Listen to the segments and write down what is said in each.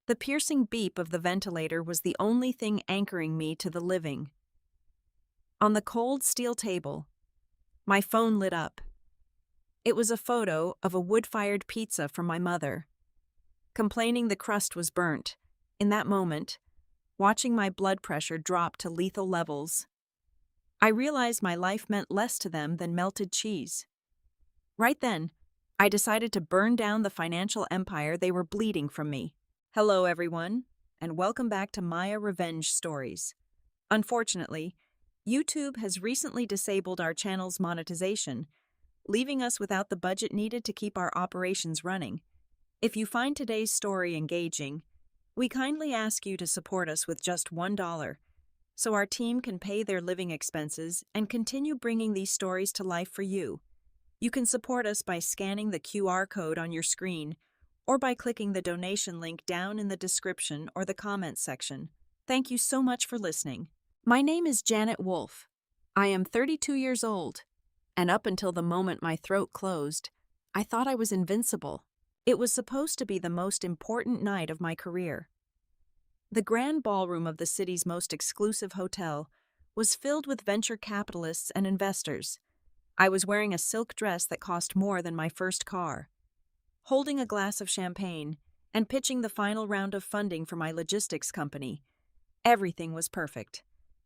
The piercing beep of the ventilator was the only thing anchoring me to the living. On the cold steel table, my phone lit up. It was a photo of a wood-fired pizza from my mother. Complaining the crust was burnt, in that moment, watching my blood pressure drop to lethal levels, I realized my life meant less to them than melted cheese. Right then, I decided to burn down the financial empire they were bleeding from me. Hello, everyone, and welcome back to Maya Revenge Stories. Unfortunately, YouTube has recently disabled our channel's monetization, leaving us without the budget needed to keep our operations running. If you find today's story engaging, we kindly ask you to support us with just $1, so our team can pay their living expenses and continue bringing these stories to life for you. You can support us by scanning the QR code on your screen or by clicking the donation link down in the description or the comments section. Thank you so much for listening. My name is Janet Wolfe. I am 32 years old, and up until the moment my throat closed, I thought I was invincible. It was supposed to be the most important night of my career. The grand ballroom of the city's most exclusive hotel was filled with venture capitalists and investors. I was wearing a silk dress that cost more than my first car, holding a glass of champagne, and pitching the final round of funding for my logistics company. Everything was perfect.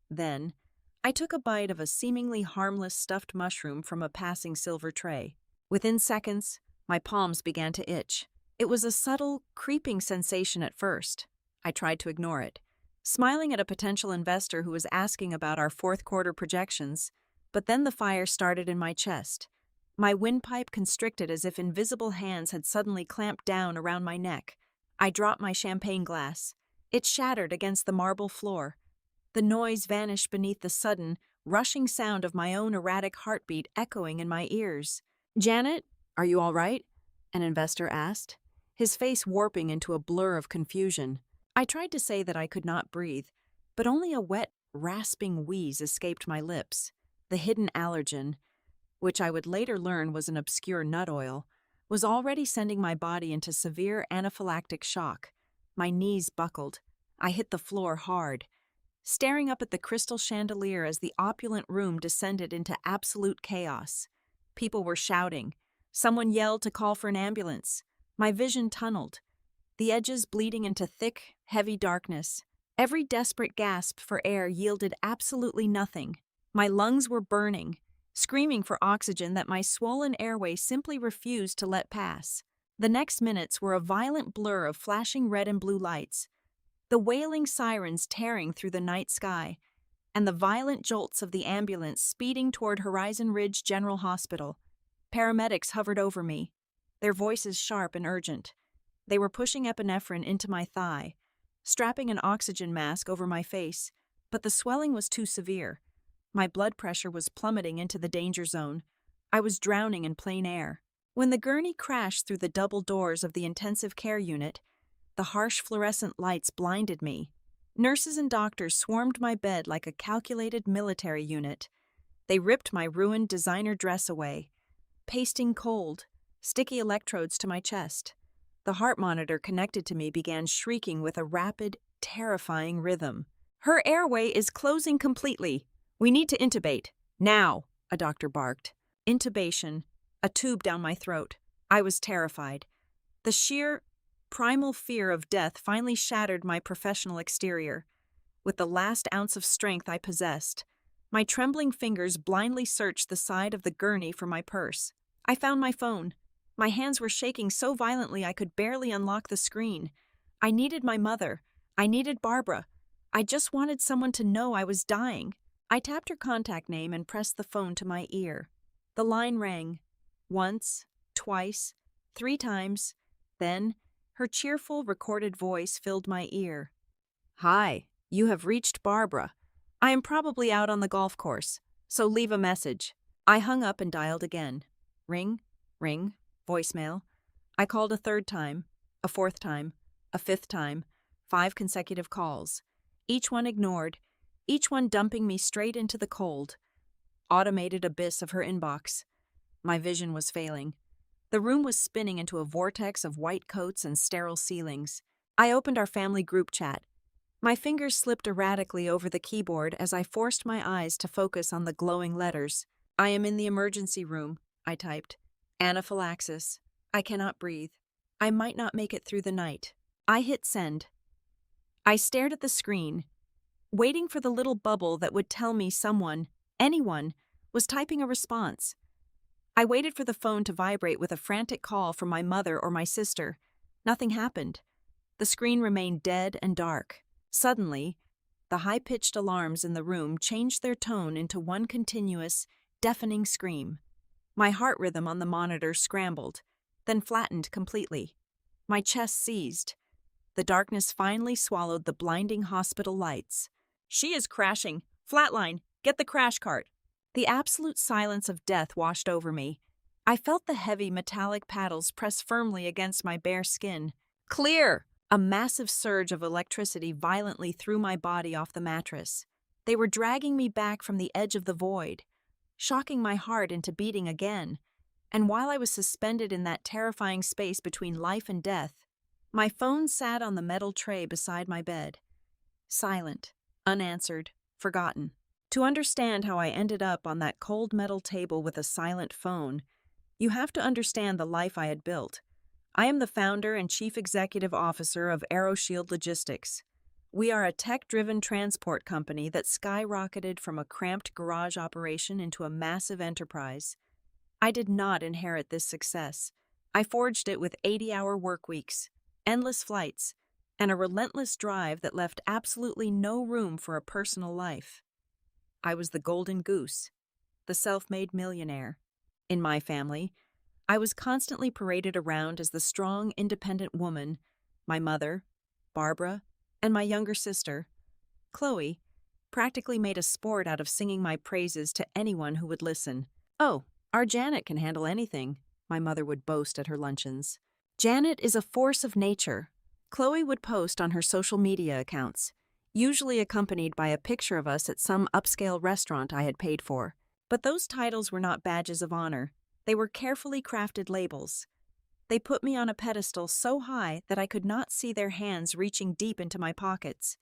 Then, I took a bite of a seemingly harmless stuffed mushroom from a passing silver tray. Within seconds, my palms began to itch. It was a subtle, creeping sensation at first. I tried to ignore it, smiling at a potential investor who was asking about our fourth quarter projections, but then the fire started in my chest. My windpipe constricted as if invisible hands had suddenly clamped down around my neck. I dropped my champagne glass. It shattered against the marble floor. The noise vanished beneath the sudden, rushing sound of my own erratic heartbeat echoing in my ears. "Janet, are you all right?" an investor asked, his face warping into a blur of confusion. I tried to say that I could not breathe, but only a wet, rasping wheeze escaped my lips. The hidden allergen, which I would later learn was an obscure nut oil, was already sending my body into severe anaphylactic shock. My knees buckled. I hit the floor hard, staring up at the crystal chandelier as the opulent room descended into absolute chaos. People were shouting. Someone yelled to call for an ambulance. My vision tunneled, the edges bleeding into thick, heavy darkness. Every desperate gasp for air yielded absolutely nothing. My lungs were burning, screaming for oxygen that my swollen airway simply refused to let pass. The next minutes were a violent blur of flashing red and blue lights, the wailing sirens tearing through the night sky, and the violent jolts of the ambulance speeding toward Horizon Ridge General Hospital. Paramedics hovered over me, their voices sharp and urgent. They were pushing epinephrine into my thigh, strapping an oxygen mask over my face, but the swelling was too severe. My blood pressure was plummeting into the danger zone. I was drowning in plain air. When the gurney crashed through the double doors of the intensive care unit, the harsh fluorescent lights blinded me. Nurses and doctors swarmed my bed like a calculated military unit. They ripped my ruined designer dress away, pasting cold, sticky electrodes to my chest. The heart monitor connected to me began shrieking with a rapid, terrifying rhythm. "Her airway is closing completely. We need to intubate. Now," a doctor barked. Intubation, a tube down my throat. I was terrified. The sheer, primal fear of death finally shattered my professional exterior. With the last ounce of strength I possessed, my trembling fingers blindly searched the side of the gurney for my purse. I found my phone. My hands were shaking so violently I could barely unlock the screen. I needed my mother. I needed Barbara. I just wanted someone to know I was dying. I tapped her contact name and pressed the phone to my ear. The line rang. Once, twice, 3 times. Then, her cheerful, recorded voice filled my ear. "Hi, you have reached Barbara. I am probably out on the golf course, so leave a message." I hung up and dialed again. Ring, ring, voicemail. I called a 3rd time, a 4th time, a 5th time, 5 consecutive calls. Each one ignored, each one dumping me straight into the cold, automated abyss of her inbox. My vision was failing. The room was spinning into a vortex of white coats and sterile ceilings. I opened our family group chat. My fingers slipped erratically over the keyboard as I forced my eyes to focus on the glowing letters. I am in the emergency room, I typed. Anaphylaxis. I cannot breathe. I might not make it through the night. I hit send. I stared at the screen, waiting for the little bubble that would tell me someone, anyone, was typing a response. I waited for the phone to vibrate with a frantic call from my mother or my sister. Nothing happened. The screen remained dead and dark. Suddenly, the high-pitched alarms in the room changed their tone into one continuous, deafening scream. My heart rhythm on the monitor scrambled, then flattened completely. My chest seized. The darkness finally swallowed the blinding hospital lights. She is crashing. Flatline. Get the crash cart. The absolute silence of death washed over me. I felt the heavy metallic paddles press firmly against my bare skin. Clear! A massive surge of electricity violently threw my body off the mattress. They were dragging me back from the edge of the void, shocking my heart into beating again. And while I was suspended in that terrifying space between life and death, my phone sat on the metal tray beside my bed. Silent, unanswered, forgotten. To understand how I ended up on that cold metal table with a silent phone, you have to understand the life I had built. I am the founder and chief executive officer of AeroShield Logistics. We are a tech-driven transport company that skyrocketed from a cramped garage operation into a massive enterprise. I did not inherit this success. I forged it with 80-hour work weeks, endless flights, and a relentless drive that left absolutely no room for a personal life. I was the golden goose, the self-made millionaire. In my family, I was constantly paraded around as the strong, independent woman. My mother, Barbara, and my younger sister, Chloe, practically made a sport out of singing my praises to anyone who would listen. "Oh, our Janet can handle anything," my mother would boast at her luncheons. "Janet is a force of nature," Chloe would post on her social media accounts, usually accompanied by a picture of us at some upscale restaurant I had paid for. But those titles were not badges of honor. They were carefully crafted labels. They put me on a pedestal so high that I could not see their hands reaching deep into my pockets.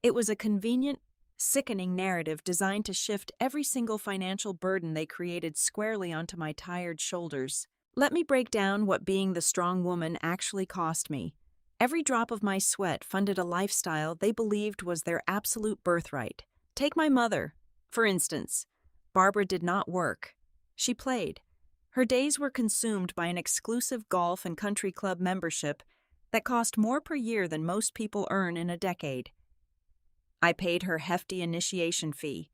It was a convenient, sickening narrative designed to shift every single financial burden they created squarely onto my tired shoulders. Let me break down what being the strong woman actually cost me. Every drop of my sweat funded a lifestyle they believed was their absolute birthright. Take my mother, for instance. Barbara did not work. She played. Her days were consumed by an exclusive golf and country club membership that cost more per year than most people earn in a decade. I paid her hefty initiation fee.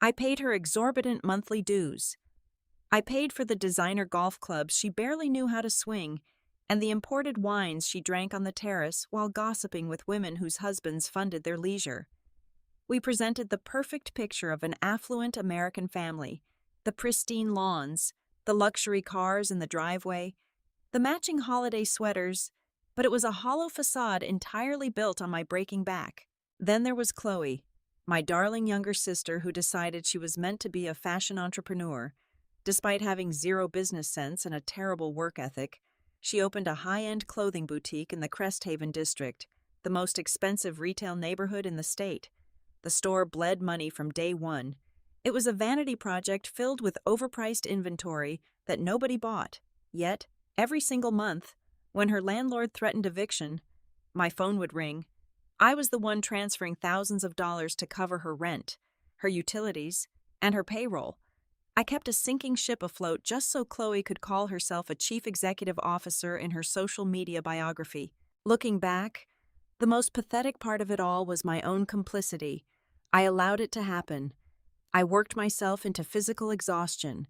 I paid her exorbitant monthly dues. I paid for the designer golf clubs she barely knew how to swing and the imported wines she drank on the terrace while gossiping with women whose husbands funded their leisure. We presented the perfect picture of an affluent American family, the pristine lawns, the luxury cars in the driveway, the matching holiday sweaters, but it was a hollow facade entirely built on my breaking back. Then there was Chloe, my darling younger sister who decided she was meant to be a fashion entrepreneur. Despite having zero business sense and a terrible work ethic, she opened a high-end clothing boutique in the Cresthaven district, the most expensive retail neighborhood in the state. The store bled money from day one. It was a vanity project filled with overpriced inventory that nobody bought. Yet, every single month, when her landlord threatened eviction, my phone would ring. I was the one transferring thousands of dollars to cover her rent, her utilities, and her payroll. I kept a sinking ship afloat just so Chloe could call herself a chief executive officer in her social media biography. Looking back, the most pathetic part of it all was my own complicity. I allowed it to happen. I worked myself into physical exhaustion,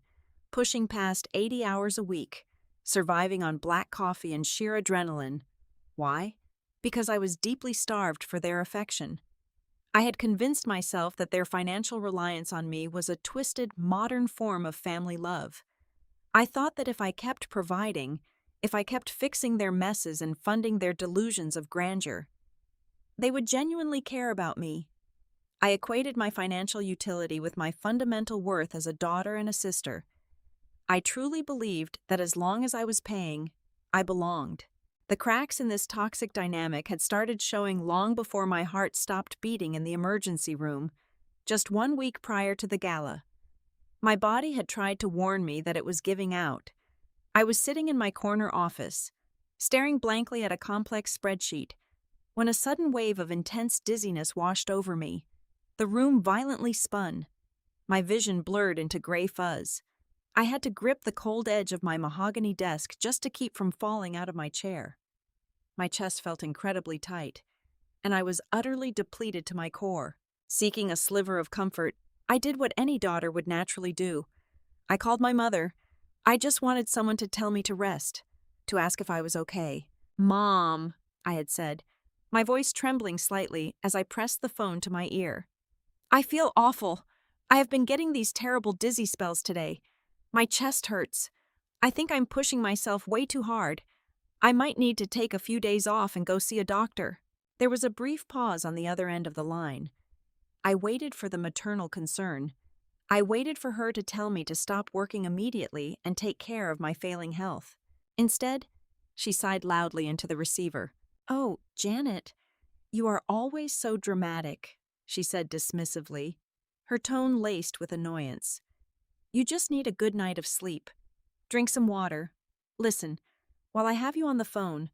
pushing past 80 hours a week, surviving on black coffee and sheer adrenaline. Why? Because I was deeply starved for their affection. I had convinced myself that their financial reliance on me was a twisted, modern form of family love. I thought that if I kept providing, if I kept fixing their messes and funding their delusions of grandeur, they would genuinely care about me. I equated my financial utility with my fundamental worth as a daughter and a sister. I truly believed that as long as I was paying, I belonged. The cracks in this toxic dynamic had started showing long before my heart stopped beating in the emergency room, just 1 week prior to the gala. My body had tried to warn me that it was giving out. I was sitting in my corner office, staring blankly at a complex spreadsheet, when a sudden wave of intense dizziness washed over me. The room violently spun. My vision blurred into gray fuzz. I had to grip the cold edge of my mahogany desk just to keep from falling out of my chair. My chest felt incredibly tight, and I was utterly depleted to my core. Seeking a sliver of comfort, I did what any daughter would naturally do. I called my mother. I just wanted someone to tell me to rest, to ask if I was okay. "Mom," I had said, my voice trembling slightly as I pressed the phone to my ear. "I feel awful. I have been getting these terrible dizzy spells today. My chest hurts. I think I'm pushing myself way too hard. I might need to take a few days off and go see a doctor." There was a brief pause on the other end of the line. I waited for the maternal concern. I waited for her to tell me to stop working immediately and take care of my failing health. Instead, she sighed loudly into the receiver. "Oh, Janet, you are always so dramatic," she said dismissively, her tone laced with annoyance. "You just need a good night of sleep. Drink some water. Listen, while I have you on the phone,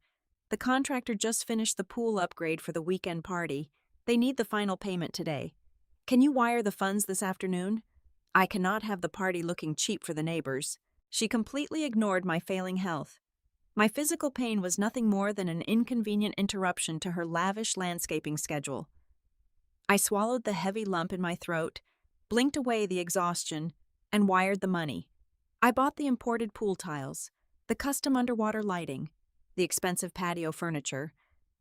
the contractor just finished the pool upgrade for the weekend party. They need the final payment today. Can you wire the funds this afternoon? I cannot have the party looking cheap for the neighbors." She completely ignored my failing health. My physical pain was nothing more than an inconvenient interruption to her lavish landscaping schedule. I swallowed the heavy lump in my throat, blinked away the exhaustion, and wired the money. I bought the imported pool tiles, the custom underwater lighting, the expensive patio furniture.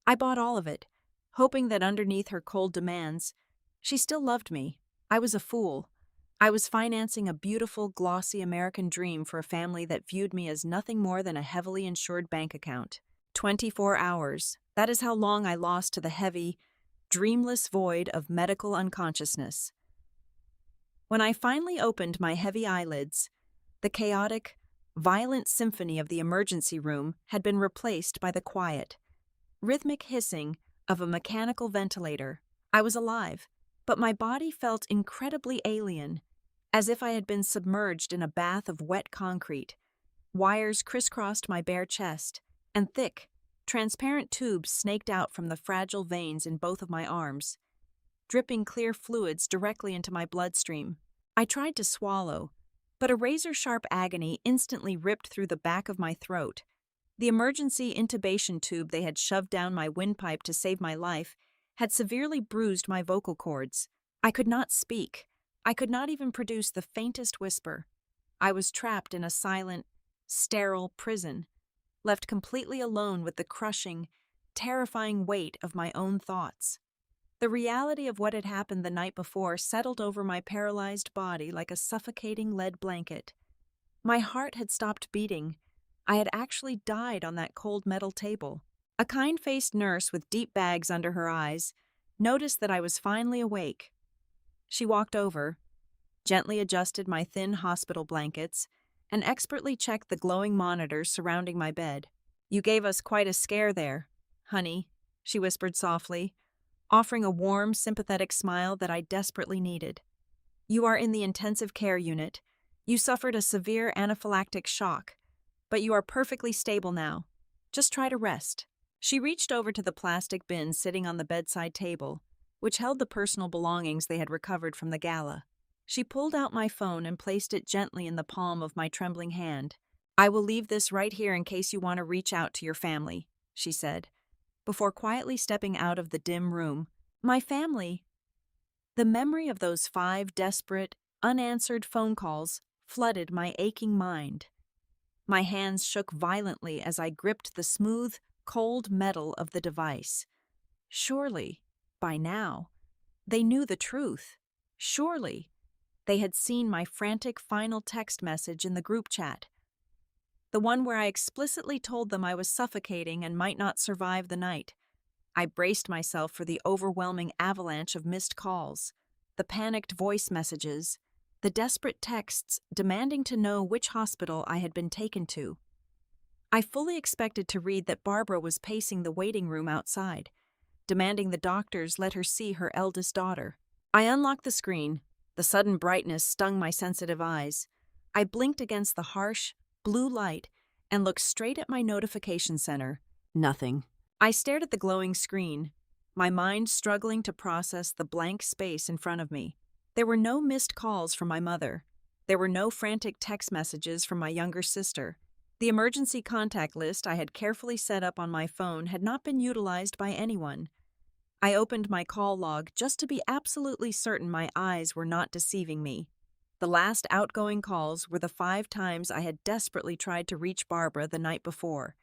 I bought all of it, hoping that underneath her cold demands, she still loved me. I was a fool. I was financing a beautiful, glossy American dream for a family that viewed me as nothing more than a heavily insured bank account. 24 hours. That is how long I lost to the heavy, dreamless void of medical unconsciousness. When I finally opened my heavy eyelids, the chaotic, violent symphony of the emergency room had been replaced by the quiet, rhythmic hissing of a mechanical ventilator. I was alive, but my body felt incredibly alien, as if I had been submerged in a bath of wet concrete. Wires crisscrossed my bare chest, and thick, transparent tubes snaked out from the fragile veins in both of my arms, dripping clear fluids directly into my bloodstream. I tried to swallow, but a razor-sharp agony instantly ripped through the back of my throat. The emergency intubation tube they had shoved down my windpipe to save my life had severely bruised my vocal cords. I could not speak. I could not even produce the faintest whisper. I was trapped in a silent, sterile prison, left completely alone with the crushing, terrifying weight of my own thoughts. The reality of what had happened the night before settled over my paralyzed body like a suffocating lead blanket. My heart had stopped beating. I had actually died on that cold metal table. A kind-faced nurse with deep bags under her eyes noticed that I was finally awake. She walked over, gently adjusted my thin hospital blankets, and expertly checked the glowing monitors surrounding my bed. "You gave us quite a scare there, honey," she whispered softly, offering a warm, sympathetic smile that I desperately needed. "You are in the intensive care unit. You suffered a severe anaphylactic shock, but you are perfectly stable now. Just try to rest." She reached over to the plastic bin sitting on the bedside table, which held the personal belongings they had recovered from the gala. She pulled out my phone and placed it gently in the palm of my trembling hand. "I will leave this right here in case you want to reach out to your family," she said, before quietly stepping out of the dim room. My family? The memory of those 5 desperate, unanswered phone calls flooded my aching mind. My hands shook violently as I gripped the smooth, cold metal of the device. Surely, by now, they knew the truth. Surely, they had seen my frantic final text message in the group chat. The one where I explicitly told them I was suffocating and might not survive the night. I braced myself for the overwhelming avalanche of missed calls, the panicked voice messages, the desperate texts demanding to know which hospital I had been taken to. I fully expected to read that Barbara was pacing the waiting room outside, demanding the doctors let her see her eldest daughter. I unlocked the screen. The sudden brightness stung my sensitive eyes. I blinked against the harsh, blue light and looked straight at my notification center. Nothing. I stared at the glowing screen, my mind struggling to process the blank space in front of me. There were no missed calls from my mother. There were no frantic text messages from my younger sister. The emergency contact list I had carefully set up on my phone had not been utilized by anyone. I opened my call log just to be absolutely certain my eyes were not deceiving me. The last outgoing calls were the 5 times I had desperately tried to reach Barbara the night before.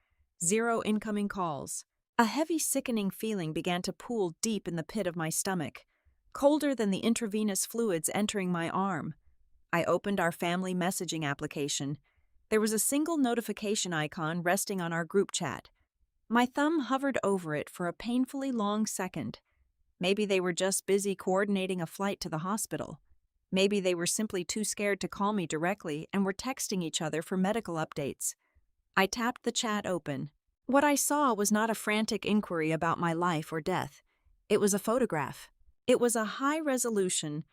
0 incoming calls. A heavy, sickening feeling began to pool deep in the pit of my stomach, colder than the intravenous fluids entering my arm. I opened our family messaging application. There was a single notification icon resting on our group chat. My thumb hovered over it for a painfully long second. Maybe they were just busy coordinating a flight to the hospital. Maybe they were simply too scared to call me directly and were texting each other for medical updates. I tapped the chat open. What I saw was not a frantic inquiry about my life or death. It was a photograph. It was a high-resolution,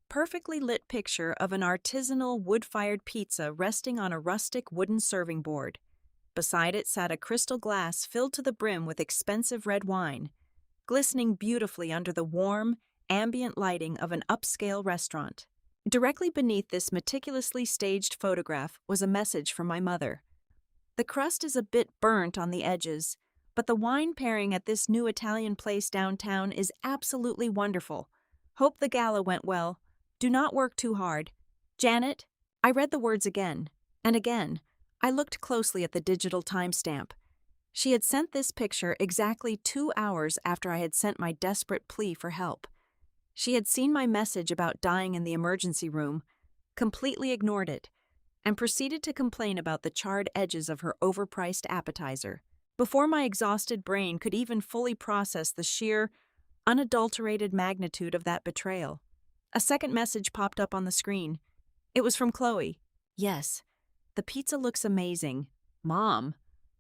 perfectly lit picture of an artisanal wood-fired pizza resting on a rustic wooden serving board. Beside it sat a crystal glass filled to the brim with expensive red wine, glistening beautifully under the warm, ambient lighting of an upscale restaurant. Directly beneath this meticulously staged photograph was a message from my mother. The crust is a bit burnt on the edges, but the wine pairing at this new Italian place downtown is absolutely wonderful. Hope the gala went well. Do not work too hard. Janet. I read the words again, and again. I looked closely at the digital timestamp. She had sent this picture exactly 2 hours after I had sent my desperate plea for help. She had seen my message about dying in the emergency room, completely ignored it, and proceeded to complain about the charred edges of her overpriced appetizer. Before my exhausted brain could even fully process the sheer, unadulterated magnitude of that betrayal, a second message popped up on the screen. It was from Chloe. Yes, the pizza looks amazing. Mom.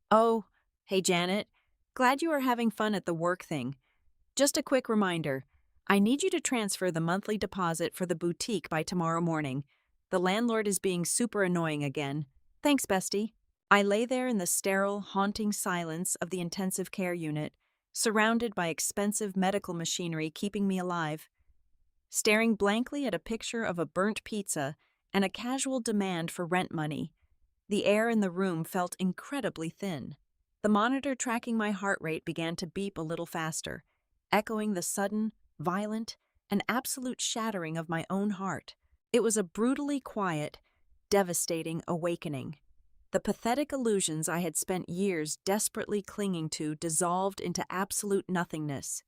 Oh, hey Janet. Glad you are having fun at the work thing. Just a quick reminder. I need you to transfer the monthly deposit for the boutique by tomorrow morning. The landlord is being super annoying again. Thanks, bestie. I lay there in the sterile, haunting silence of the intensive care unit, surrounded by expensive medical machinery keeping me alive. Staring blankly at a picture of a burnt pizza and a casual demand for rent money, the air in the room felt incredibly thin. The monitor tracking my heart rate began to beep a little faster, echoing the sudden, violent, and absolute shattering of my own heart. It was a brutally quiet, devastating awakening. The pathetic illusions I had spent years desperately clinging to dissolved into absolute nothingness.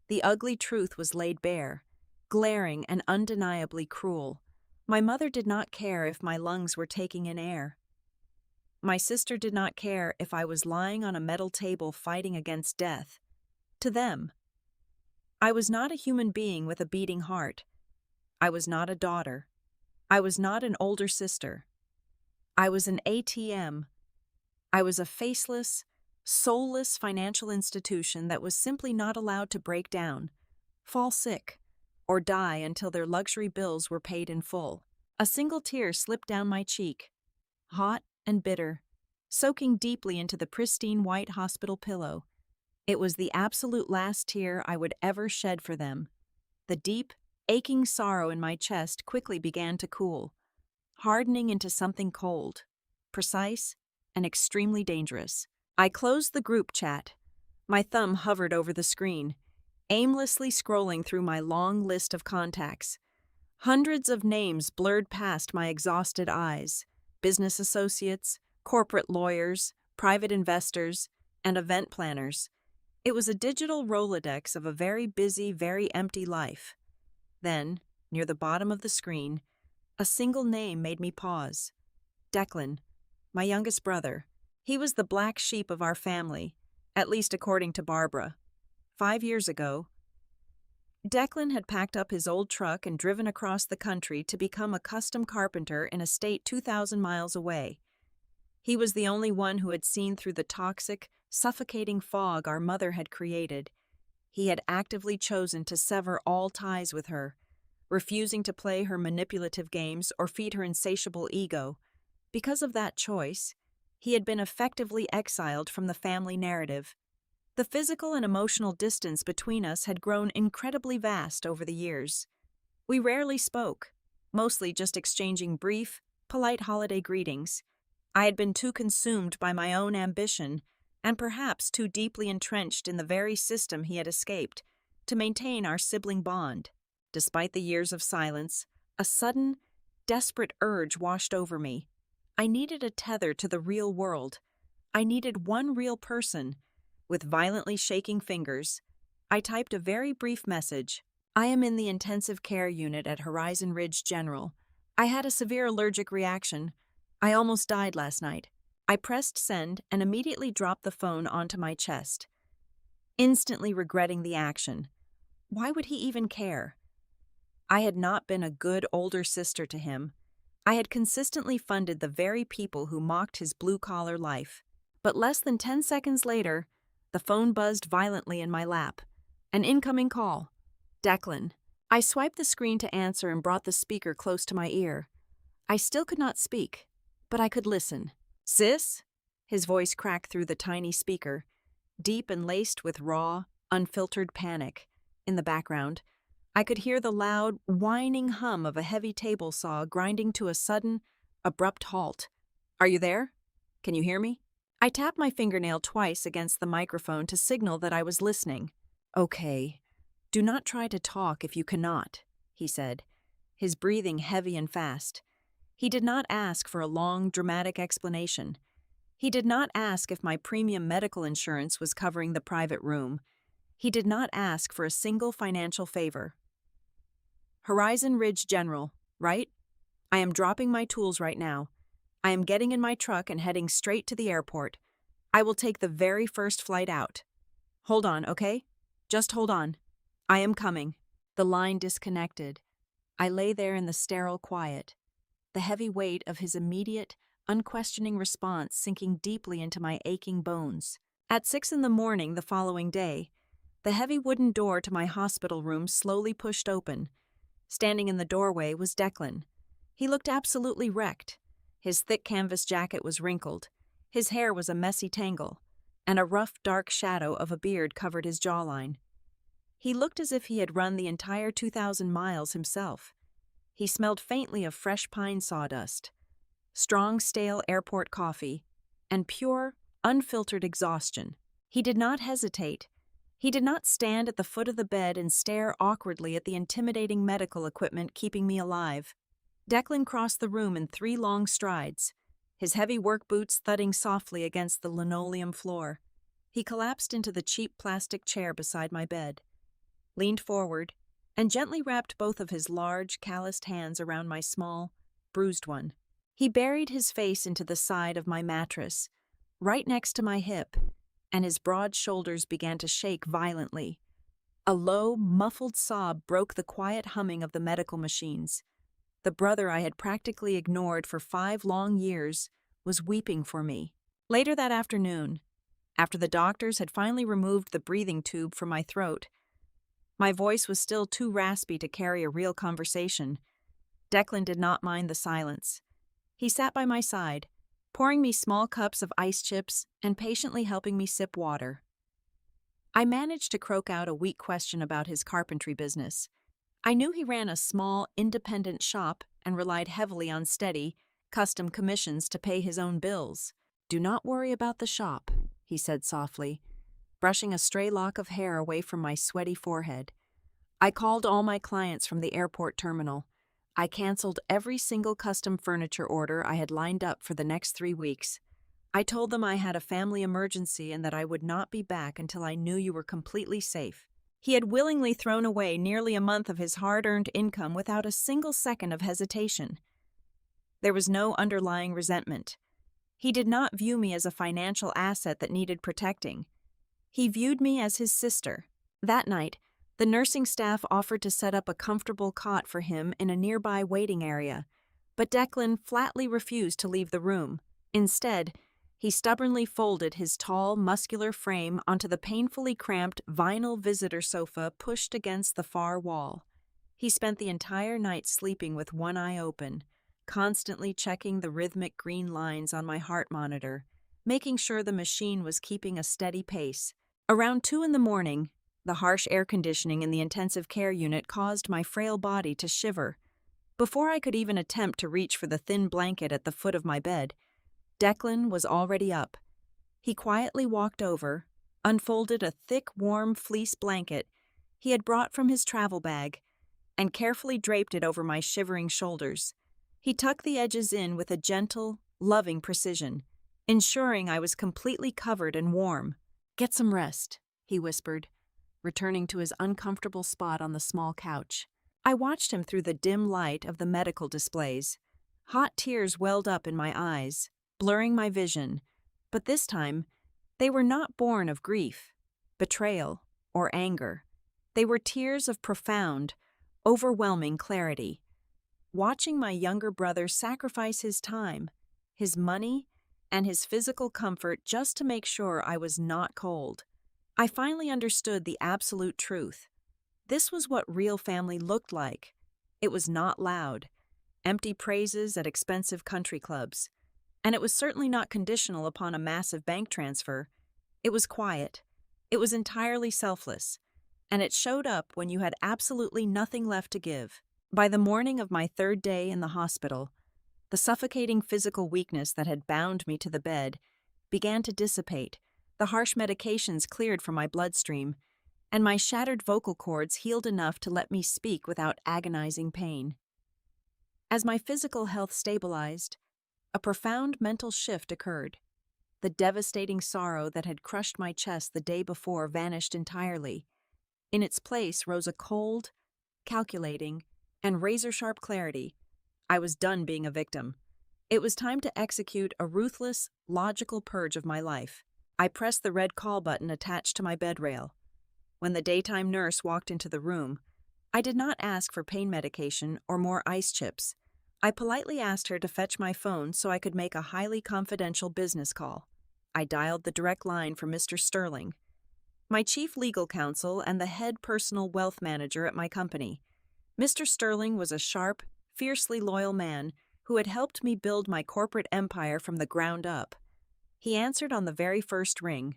The ugly truth was laid bare, glaring and undeniably cruel. My mother did not care if my lungs were taking in air. My sister did not care if I was lying on a metal table fighting against death. To them, I was not a human being with a beating heart. I was not a daughter. I was not an older sister. I was an ATM. I was a faceless, soulless financial institution that was simply not allowed to break down, fall sick, or die until their luxury bills were paid in full. A single tear slipped down my cheek, hot and bitter, soaking deeply into the pristine white hospital pillow. It was the absolute last tear I would ever shed for them. The deep, aching sorrow in my chest quickly began to cool, hardening into something cold, precise, and extremely dangerous. I closed the group chat. My thumb hovered over the screen, aimlessly scrolling through my long list of contacts. Hundreds of names blurred past my exhausted eyes: business associates, corporate lawyers, private investors, and event planners. It was a digital Rolodex of a very busy, very empty life. Then, near the bottom of the screen, a single name made me pause. Declan, my youngest brother. He was the black sheep of our family, at least according to Barbara. 5 years ago, Declan had packed up his old truck and driven across the country to become a custom carpenter in a state 2,000 miles away. He was the only one who had seen through the toxic, suffocating fog our mother had created. He had actively chosen to sever all ties with her, refusing to play her manipulative games or feed her insatiable ego. Because of that choice, he had been effectively exiled from the family narrative. The physical and emotional distance between us had grown incredibly vast over the years. We rarely spoke, mostly just exchanging brief, polite holiday greetings. I had been too consumed by my own ambition, and perhaps too deeply entrenched in the very system he had escaped, to maintain our sibling bond. Despite the years of silence, a sudden, desperate urge washed over me. I needed a tether to the real world. I needed one real person. With violently shaking fingers, I typed a very brief message. I am in the intensive care unit at Horizon Ridge General. I had a severe allergic reaction. I almost died last night. I pressed send and immediately dropped the phone onto my chest, instantly regretting the action. Why would he even care? I had not been a good older sister to him. I had consistently funded the very people who mocked his blue-collar life. But less than 10 seconds later, the phone buzzed violently in my lap. An incoming call. Declan. I swiped the screen to answer and brought the speaker close to my ear. I still could not speak, but I could listen. Sis? His voice cracked through the tiny speaker, deep and laced with raw, unfiltered panic. In the background, I could hear the loud, whining hum of a heavy table saw grinding to a sudden, abrupt halt. Are you there? Can you hear me? I tapped my fingernail twice against the microphone to signal that I was listening. Okay. Do not try to talk if you cannot, he said, his breathing heavy and fast. He did not ask for a long, dramatic explanation. He did not ask if my premium medical insurance was covering the private room. He did not ask for a single financial favor. Horizon Ridge General, right? I am dropping my tools right now. I am getting in my truck and heading straight to the airport. I will take the very first flight out. Hold on, okay? Just hold on. I am coming. The line disconnected. I lay there in the sterile quiet, the heavy weight of his immediate, unquestioning response sinking deeply into my aching bones. At 6 a.m. the following day, the heavy wooden door to my hospital room slowly pushed open. Standing in the doorway was Declan. He looked absolutely wrecked. His thick canvas jacket was wrinkled. His hair was a messy tangle, and a rough, dark shadow of a beard covered his jawline. He looked as if he had run the entire 2,000 miles himself. He smelled faintly of fresh pine sawdust, strong, stale airport coffee, and pure, unfiltered exhaustion. He did not hesitate. He did not stand at the foot of the bed and stare awkwardly at the intimidating medical equipment keeping me alive. Declan crossed the room in 3 long strides, his heavy work boots thudding softly against the linoleum floor. He collapsed into the cheap plastic chair beside my bed, leaned forward, and gently wrapped both of his large, calloused hands around my small, bruised one. He buried his face into the side of my mattress, right next to my hip, and his broad shoulders began to shake violently. A low, muffled sob broke the quiet humming of the medical machines. The brother I had practically ignored for 5 long years was weeping for me. Later that afternoon, after the doctors had finally removed the breathing tube from my throat, my voice was still too raspy to carry a real conversation. Declan did not mind the silence. He sat by my side, pouring me small cups of ice chips and patiently helping me sip water. I managed to croak out a weak question about his carpentry business. I knew he ran a small, independent shop and relied heavily on steady, custom commissions to pay his own bills. "Do not worry about the shop," he said softly, brushing a stray lock of hair away from my sweaty forehead. I called all my clients from the airport terminal. I canceled every single custom furniture order I had lined up for the next 3 weeks. I told them I had a family emergency and that I would not be back until I knew you were completely safe. He had willingly thrown away nearly a month of his hard-earned income without a single second of hesitation. There was no underlying resentment. He did not view me as a financial asset that needed protecting. He viewed me as his sister. That night, the nursing staff offered to set up a comfortable cot for him in a nearby waiting area, but Declan flatly refused to leave the room, Instead, he stubbornly folded his tall, muscular frame onto the painfully cramped vinyl visitor sofa pushed against the far wall. He spent the entire night sleeping with one eye open, constantly checking the rhythmic green lines on my heart monitor, making sure the machine was keeping a steady pace. Around 2 in the morning, the harsh air conditioning in the intensive care unit caused my frail body to shiver. Before I could even attempt to reach for the thin blanket at the foot of my bed, Declan was already up. He quietly walked over, unfolded a thick, warm fleece blanket he had brought from his travel bag, and carefully draped it over my shivering shoulders. He tucked the edges in with a gentle, loving precision, ensuring I was completely covered and warm. "Get some rest," he whispered, returning to his uncomfortable spot on the small couch. I watched him through the dim light of the medical displays. Hot tears welled up in my eyes, blurring my vision, but this time, they were not born of grief, betrayal, or anger. They were tears of profound, overwhelming clarity. Watching my younger brother sacrifice his time, his money, and his physical comfort just to make sure I was not cold, I finally understood the absolute truth. This was what real family looked like. It was not loud, empty praises at expensive country clubs. And it was certainly not conditional upon a massive bank transfer. It was quiet. It was entirely selfless. And it showed up when you had absolutely nothing left to give. By the morning of my 3rd day in the hospital, the suffocating physical weakness that had bound me to the bed began to dissipate, the harsh medications cleared from my bloodstream, and my shattered vocal cords healed enough to let me speak without agonizing pain. As my physical health stabilized, a profound mental shift occurred. The devastating sorrow that had crushed my chest the day before vanished entirely. In its place rose a cold, calculating, and razor-sharp clarity. I was done being a victim. It was time to execute a ruthless, logical purge of my life. I pressed the red call button attached to my bed rail. When the daytime nurse walked into the room, I did not ask for pain medication or more ice chips. I politely asked her to fetch my phone so I could make a highly confidential business call. I dialed the direct line for Mr. Sterling, my chief legal counsel and the head personal wealth manager at my company. Mr. Sterling was a sharp, fiercely loyal man who had helped me build my corporate empire from the ground up. He answered on the very first ring.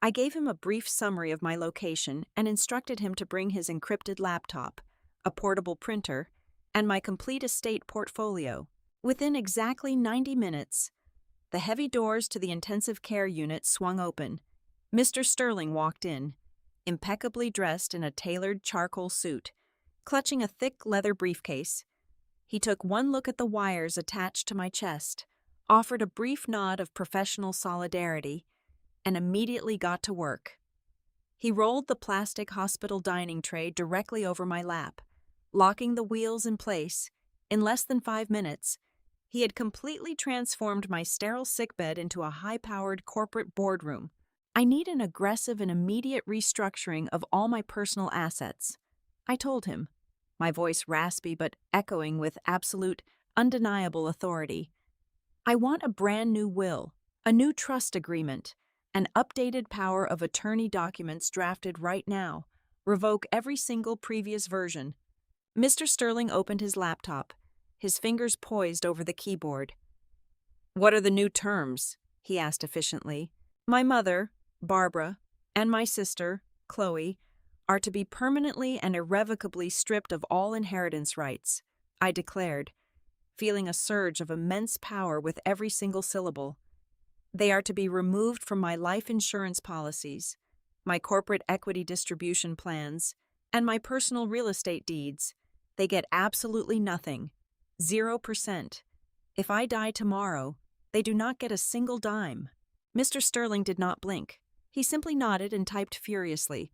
I gave him a brief summary of my location and instructed him to bring his encrypted laptop, a portable printer, and my complete estate portfolio. Within exactly 90 minutes, the heavy doors to the intensive care unit swung open. Mr. Sterling walked in, impeccably dressed in a tailored charcoal suit, clutching a thick leather briefcase. He took one look at the wires attached to my chest, offered a brief nod of professional solidarity, and immediately got to work. He rolled the plastic hospital dining tray directly over my lap. Locking the wheels in place, in less than 5 minutes, he had completely transformed my sterile sickbed into a high-powered corporate boardroom. I need an aggressive and immediate restructuring of all my personal assets, I told him, my voice raspy but echoing with absolute, undeniable authority. I want a brand new will, a new trust agreement, an updated power of attorney documents drafted right now, revoke every single previous version. Mr. Sterling opened his laptop, his fingers poised over the keyboard. "What are the new terms?" he asked efficiently. "My mother, Barbara, and my sister, Chloe, are to be permanently and irrevocably stripped of all inheritance rights," I declared, feeling a surge of immense power with every single syllable. "They are to be removed from my life insurance policies, my corporate equity distribution plans, and my personal real estate deeds. They get absolutely nothing. 0%. If I die tomorrow, they do not get a single dime." Mr. Sterling did not blink. He simply nodded and typed furiously.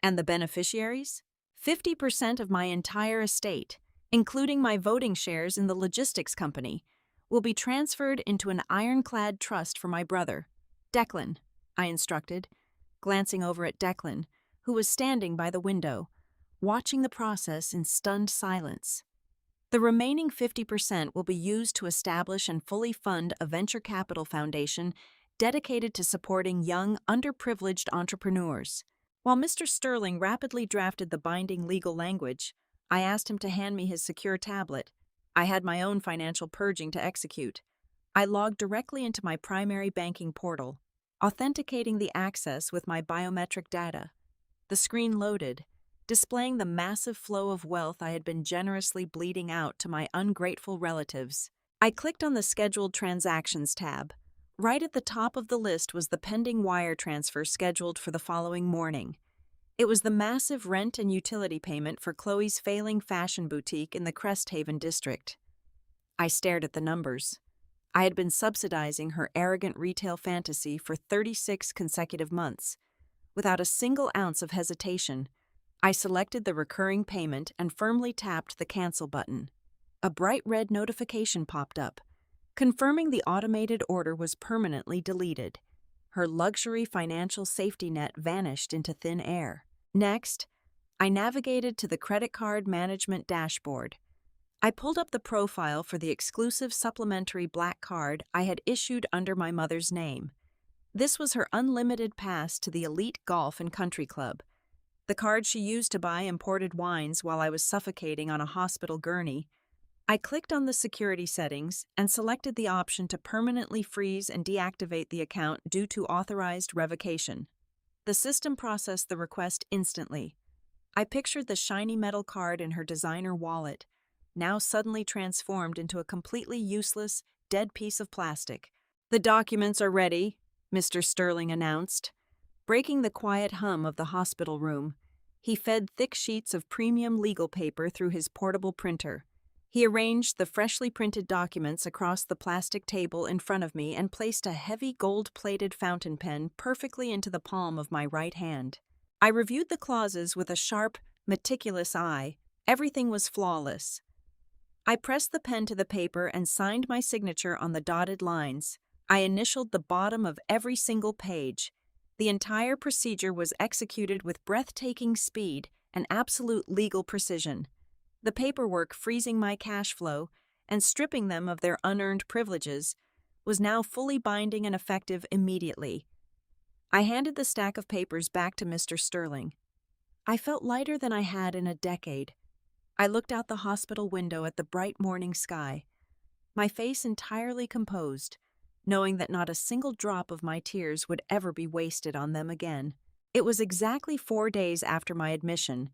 "And the beneficiaries? 50% of my entire estate, including my voting shares in the logistics company, will be transferred into an ironclad trust for my brother, Declan," I instructed, glancing over at Declan, who was standing by the window, watching the process in stunned silence. The remaining 50% will be used to establish and fully fund a venture capital foundation dedicated to supporting young, underprivileged entrepreneurs. While Mr. Sterling rapidly drafted the binding legal language, I asked him to hand me his secure tablet. I had my own financial purging to execute. I logged directly into my primary banking portal, authenticating the access with my biometric data. The screen loaded, displaying the massive flow of wealth I had been generously bleeding out to my ungrateful relatives. I clicked on the Scheduled Transactions tab. Right at the top of the list was the pending wire transfer scheduled for the following morning. It was the massive rent and utility payment for Chloe's failing fashion boutique in the Cresthaven district. I stared at the numbers. I had been subsidizing her arrogant retail fantasy for 36 consecutive months. Without a single ounce of hesitation, I selected the recurring payment and firmly tapped the cancel button. A bright red notification popped up, confirming the automated order was permanently deleted. Her luxury financial safety net vanished into thin air. Next, I navigated to the credit card management dashboard. I pulled up the profile for the exclusive supplementary black card I had issued under my mother's name. This was her unlimited pass to the elite golf and country club. The card she used to buy imported wines while I was suffocating on a hospital gurney. I clicked on the security settings and selected the option to permanently freeze and deactivate the account due to authorized revocation. The system processed the request instantly. I pictured the shiny metal card in her designer wallet, now suddenly transformed into a completely useless, dead piece of plastic. "The documents are ready," Mr. Sterling announced. Breaking the quiet hum of the hospital room, he fed thick sheets of premium legal paper through his portable printer. He arranged the freshly printed documents across the plastic table in front of me and placed a heavy gold-plated fountain pen perfectly into the palm of my right hand. I reviewed the clauses with a sharp, meticulous eye. Everything was flawless. I pressed the pen to the paper and signed my signature on the dotted lines. I initialed the bottom of every single page. The entire procedure was executed with breathtaking speed and absolute legal precision. The paperwork freezing my cash flow and stripping them of their unearned privileges was now fully binding and effective immediately. I handed the stack of papers back to Mr. Sterling. I felt lighter than I had in a decade. I looked out the hospital window at the bright morning sky, my face entirely composed, knowing that not a single drop of my tears would ever be wasted on them again. It was exactly 4 days after my admission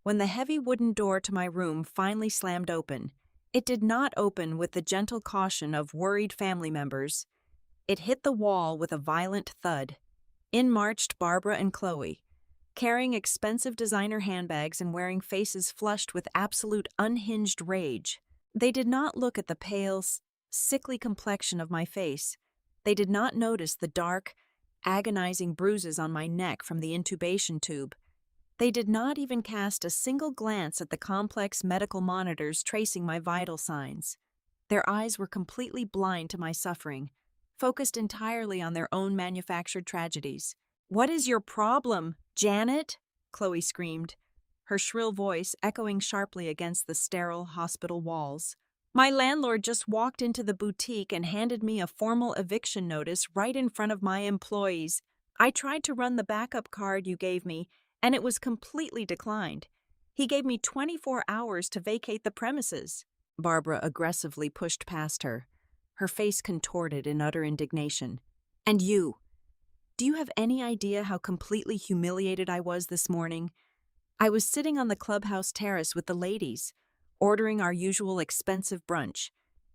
when the heavy wooden door to my room finally slammed open. It did not open with the gentle caution of worried family members. It hit the wall with a violent thud. In marched Barbara and Chloe, carrying expensive designer handbags and wearing faces flushed with absolute unhinged rage. They did not look at the pale, sickly complexion of my face. They did not notice the dark, agonizing bruises on my neck from the intubation tube. They did not even cast a single glance at the complex medical monitors tracing my vital signs. Their eyes were completely blind to my suffering, focused entirely on their own manufactured tragedies. "What is your problem, Janet?" Chloe screamed, her shrill voice echoing sharply against the sterile hospital walls. "My landlord just walked into the boutique and handed me a formal eviction notice right in front of my employees. I tried to run the backup card you gave me, and it was completely declined. He gave me 24 hours to vacate the premises." Barbara aggressively pushed past her, her face contorted in utter indignation. "And you? Do you have any idea how completely humiliated I was this morning? I was sitting on the clubhouse terrace with the ladies, ordering our usual expensive brunch,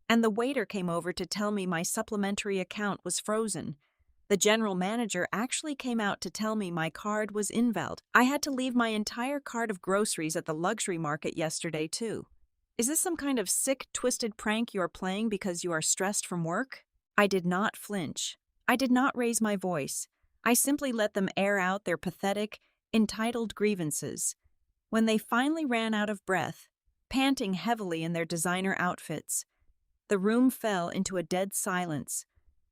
and the waiter came over to tell me my supplementary account was frozen. The general manager actually came out to tell me my card was invalid. I had to leave my entire cart of groceries at the luxury market yesterday, too. Is this some kind of sick, twisted prank you are playing because you are stressed from work?" I did not flinch. I did not raise my voice. I simply let them air out their pathetic, entitled grievances. When they finally ran out of breath, panting heavily in their designer outfits, the room fell into a dead silence,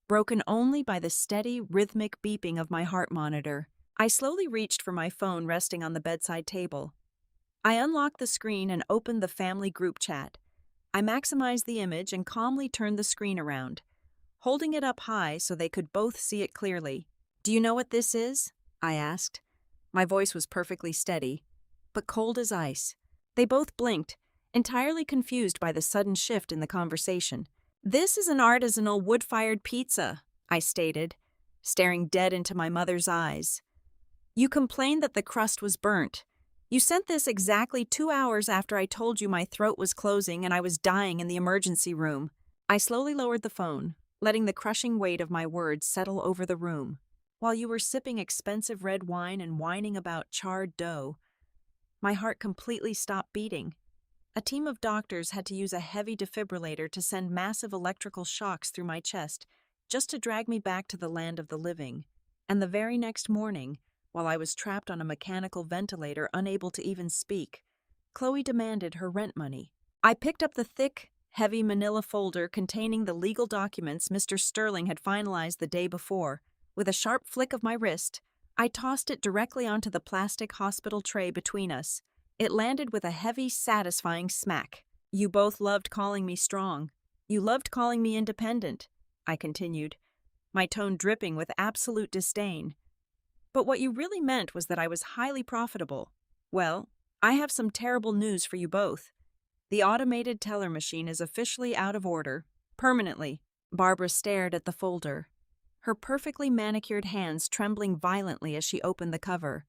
broken only by the steady, rhythmic beeping of my heart monitor. I slowly reached for my phone resting on the bedside table. I unlocked the screen and opened the family group chat. I maximized the image and calmly turned the screen around, holding it up high so they could both see it clearly. "Do you know what this is?" I asked. My voice was perfectly steady, but cold as ice. They both blinked, entirely confused by the sudden shift in the conversation. "This is an artisanal wood-fired pizza," I stated, staring dead into my mother's eyes. "You complained that the crust was burnt. You sent this exactly 2 hours after I told you my throat was closing and I was dying in the emergency room." I slowly lowered the phone, letting the crushing weight of my words settle over the room. "While you were sipping expensive red wine and whining about charred dough." My heart completely stopped beating. A team of doctors had to use a heavy defibrillator to send massive electrical shocks through my chest just to drag me back to the land of the living. And the very next morning, while I was trapped on a mechanical ventilator unable to even speak, Chloe demanded her rent money. I picked up the thick, heavy manila folder containing the legal documents Mr. Sterling had finalized the day before. With a sharp flick of my wrist, I tossed it directly onto the plastic hospital tray between us. It landed with a heavy, satisfying smack. "You both loved calling me strong. You loved calling me independent," I continued, my tone dripping with absolute disdain. "But what you really meant was that I was highly profitable. Well, I have some terrible news for you both. The automated teller machine is officially out of order, permanently." Barbara stared at the folder, her perfectly manicured hands trembling violently as she opened the cover.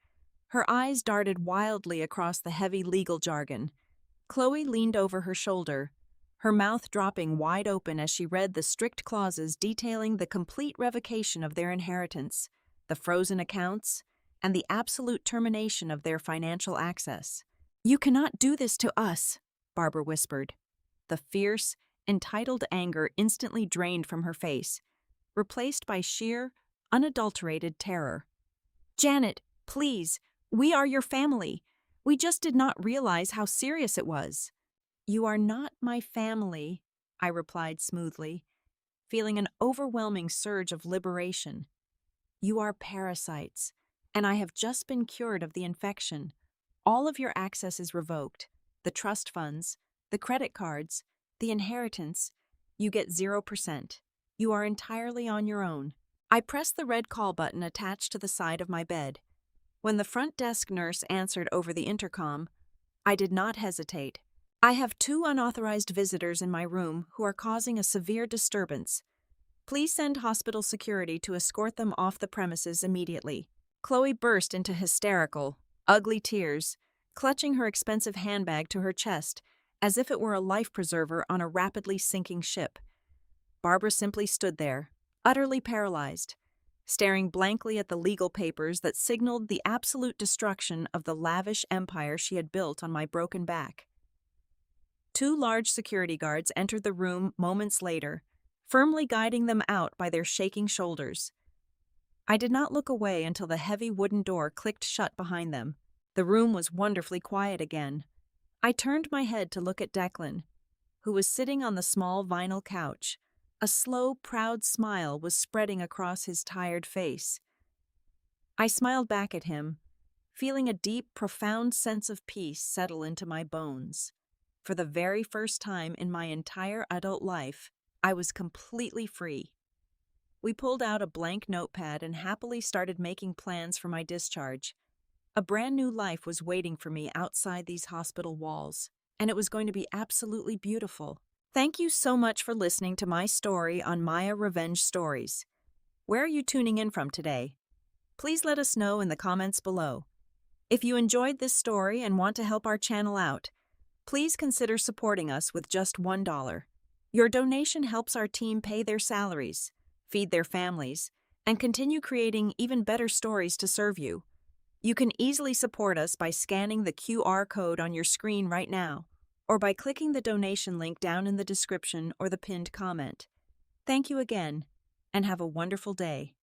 Her eyes darted wildly across the heavy legal jargon. Chloe leaned over her shoulder, her mouth dropping wide open as she read the strict clauses detailing the complete revocation of their inheritance, the frozen accounts, and the absolute termination of their financial access. "You cannot do this to us," Barbara whispered. The fierce, entitled anger instantly drained from her face, replaced by sheer, unadulterated terror. "Janet, please, we are your family. We just did not realize how serious it was." "You are not my family," I replied smoothly, feeling an overwhelming surge of liberation. "You are parasites, and I have just been cured of the infection. All of your access is revoked. The trust funds, the credit cards, the inheritance. You get 0%. You are entirely on your own." I pressed the red call button attached to the side of my bed. When the front desk nurse answered over the intercom, I did not hesitate. "I have 2 unauthorized visitors in my room who are causing a severe disturbance. Please send hospital security to escort them off the premises immediately." Chloe burst into hysterical, ugly tears, clutching her expensive handbag to her chest as if it were a life preserver on a rapidly sinking ship. Barbara simply stood there, utterly paralyzed, staring blankly at the legal papers that signaled the absolute destruction of the lavish empire she had built on my broken back. 2 large security guards entered the room moments later, firmly guiding them out by their shaking shoulders. I did not look away until the heavy wooden door clicked shut behind them. The room was wonderfully quiet again. I turned my head to look at Declan, who was sitting on the small vinyl couch. A slow, proud smile was spreading across his tired face. I smiled back at him, feeling a deep, profound sense of peace settle into my bones. For the very first time in my entire adult life, I was completely free. We pulled out a blank notepad and happily started making plans for my discharge. A brand new life was waiting for me outside these hospital walls, and it was going to be absolutely beautiful. Thank you so much for listening to my story on Maya Revenge Stories. Where are you tuning in from today? Please let us know in the comments below. If you enjoyed this story and want to help our channel out, please consider supporting us with just $1. Your donation helps our team pay their salaries, feed their families, and continue creating even better stories to serve you. You can easily support us by scanning the QR code on your screen right now, or by clicking the donation link down in the description or the pinned comment. Thank you again, and have a wonderful day.